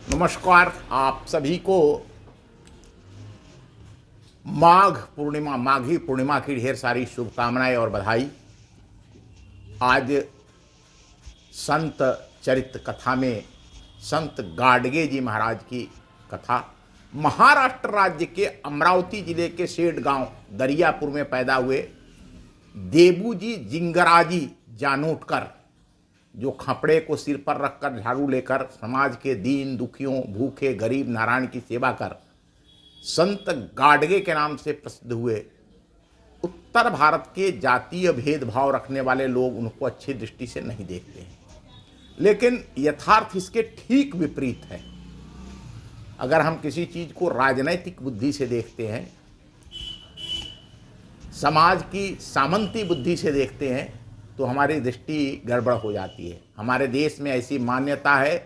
नमस्कार आप सभी को माघ पूर्णिमा माघी पूर्णिमा की ढेर सारी शुभकामनाएं और बधाई। आज संत चरित्र कथा में संत गाडगे जी महाराज की कथा। महाराष्ट्र राज्य के अमरावती जिले के सेठ गांव दरियापुर में पैदा हुए देबूजी जिंगराजी जानोटकर, जो खपड़े को सिर पर रखकर झाड़ू लेकर समाज के दीन दुखियों भूखे गरीब नारायण की सेवा कर संत गाडगे के नाम से प्रसिद्ध हुए। उत्तर भारत के जातीय भेदभाव रखने वाले लोग उनको अच्छी दृष्टि से नहीं देखते हैं, लेकिन यथार्थ इसके ठीक विपरीत है। अगर हम किसी चीज को राजनैतिक बुद्धि से देखते हैं, समाज की सामंती बुद्धि से देखते हैं, तो हमारी दृष्टि गड़बड़ हो जाती है। हमारे देश में ऐसी मान्यता है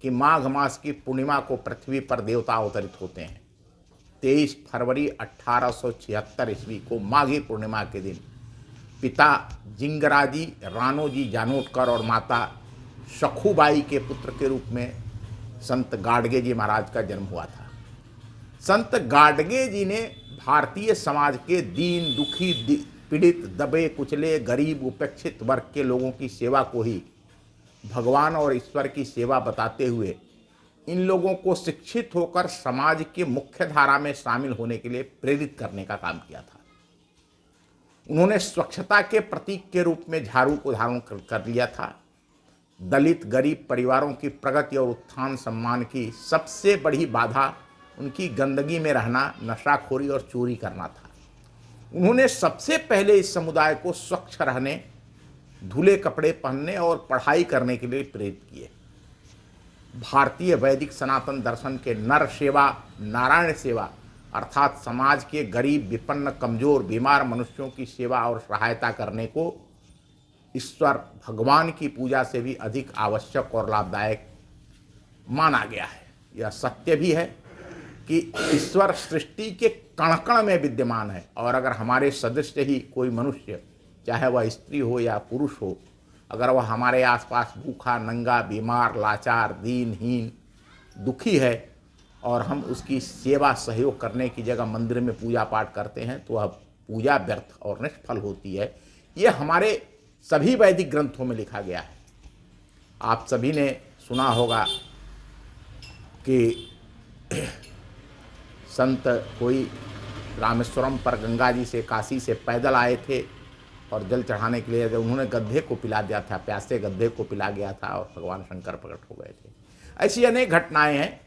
कि माघ मास की पूर्णिमा को पृथ्वी पर देवता अवतरित होते हैं। 23 फरवरी 1876 ईस्वी को माघी पूर्णिमा के दिन पिता जिंगराजी रानोजी जानोटकर और माता सखुबाई के पुत्र के रूप में संत गाडगे जी महाराज का जन्म हुआ था। संत गाडगे जी ने भारतीय समाज के दीन दुखी पीड़ित दबे कुचले गरीब उपेक्षित वर्ग के लोगों की सेवा को ही भगवान और ईश्वर की सेवा बताते हुए इन लोगों को शिक्षित होकर समाज के मुख्य धारा में शामिल होने के लिए प्रेरित करने का काम किया था। उन्होंने स्वच्छता के प्रतीक के रूप में झाड़ू को धारण कर लिया था। दलित गरीब परिवारों की प्रगति और उत्थान सम्मान की सबसे बड़ी बाधा उनकी गंदगी में रहना, नशाखोरी और चोरी करना था। उन्होंने सबसे पहले इस समुदाय को स्वच्छ रहने, धुले कपड़े पहनने और पढ़ाई करने के लिए प्रेरित किए। भारतीय वैदिक सनातन दर्शन के नर सेवा नारायण सेवा अर्थात समाज के गरीब विपन्न कमजोर बीमार मनुष्यों की सेवा और सहायता करने को ईश्वर भगवान की पूजा से भी अधिक आवश्यक और लाभदायक माना गया है। यह सत्य भी है कि ईश्वर सृष्टि के कण कण में विद्यमान है, और अगर हमारे सदस्य ही कोई मनुष्य, चाहे वह स्त्री हो या पुरुष हो, अगर वह हमारे आसपास भूखा नंगा बीमार लाचार दीनहीन दुखी है और हम उसकी सेवा सहयोग करने की जगह मंदिर में पूजा पाठ करते हैं, तो वह पूजा व्यर्थ और निष्फल होती है। यह हमारे सभी वैदिक ग्रंथों में लिखा गया है। आप सभी ने सुना होगा कि संत कोई रामेश्वरम पर गंगा जी से काशी से पैदल आए थे और जल चढ़ाने के लिए उन्होंने गड्ढे को पिला दिया था, प्यासे गड्ढे को पिला गया था और भगवान शंकर प्रकट हो गए थे। ऐसी अनेक घटनाएं हैं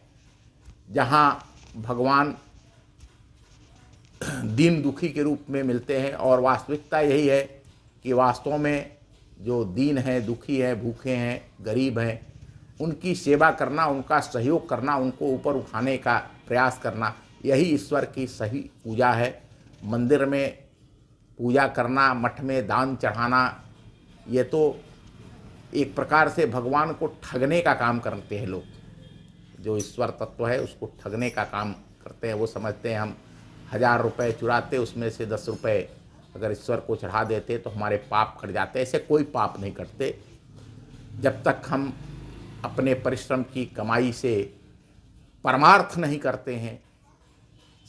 जहां भगवान दीन दुखी के रूप में मिलते हैं, और वास्तविकता यही है कि वास्तव में जो दीन हैं दुखी हैं भूखे हैं गरीब हैं, उनकी सेवा करना, उनका सहयोग करना, उनको ऊपर उठाने का प्रयास करना, यही ईश्वर की सही पूजा है। मंदिर में पूजा करना, मठ में दान चढ़ाना, ये तो एक प्रकार से भगवान को ठगने का काम करते हैं लोग। जो ईश्वर तत्व है उसको ठगने का काम करते हैं। वो समझते हैं हम 1000 रुपये चुराते, उसमें से 10 रुपये अगर ईश्वर को चढ़ा देते तो हमारे पाप कट जाते। ऐसे कोई पाप नहीं कटते जब तक हम अपने परिश्रम की कमाई से परमार्थ नहीं करते हैं,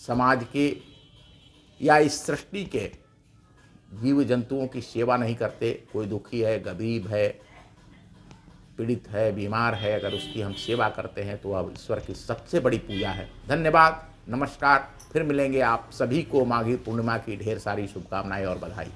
समाज के या इस सृष्टि के जीव जंतुओं की सेवा नहीं करते। कोई दुखी है गरीब है पीड़ित है बीमार है, अगर उसकी हम सेवा करते हैं तो वह ईश्वर की सबसे बड़ी पूजा है। धन्यवाद, नमस्कार। फिर मिलेंगे। आप सभी को माघी पूर्णिमा की ढेर सारी शुभकामनाएं और बधाई।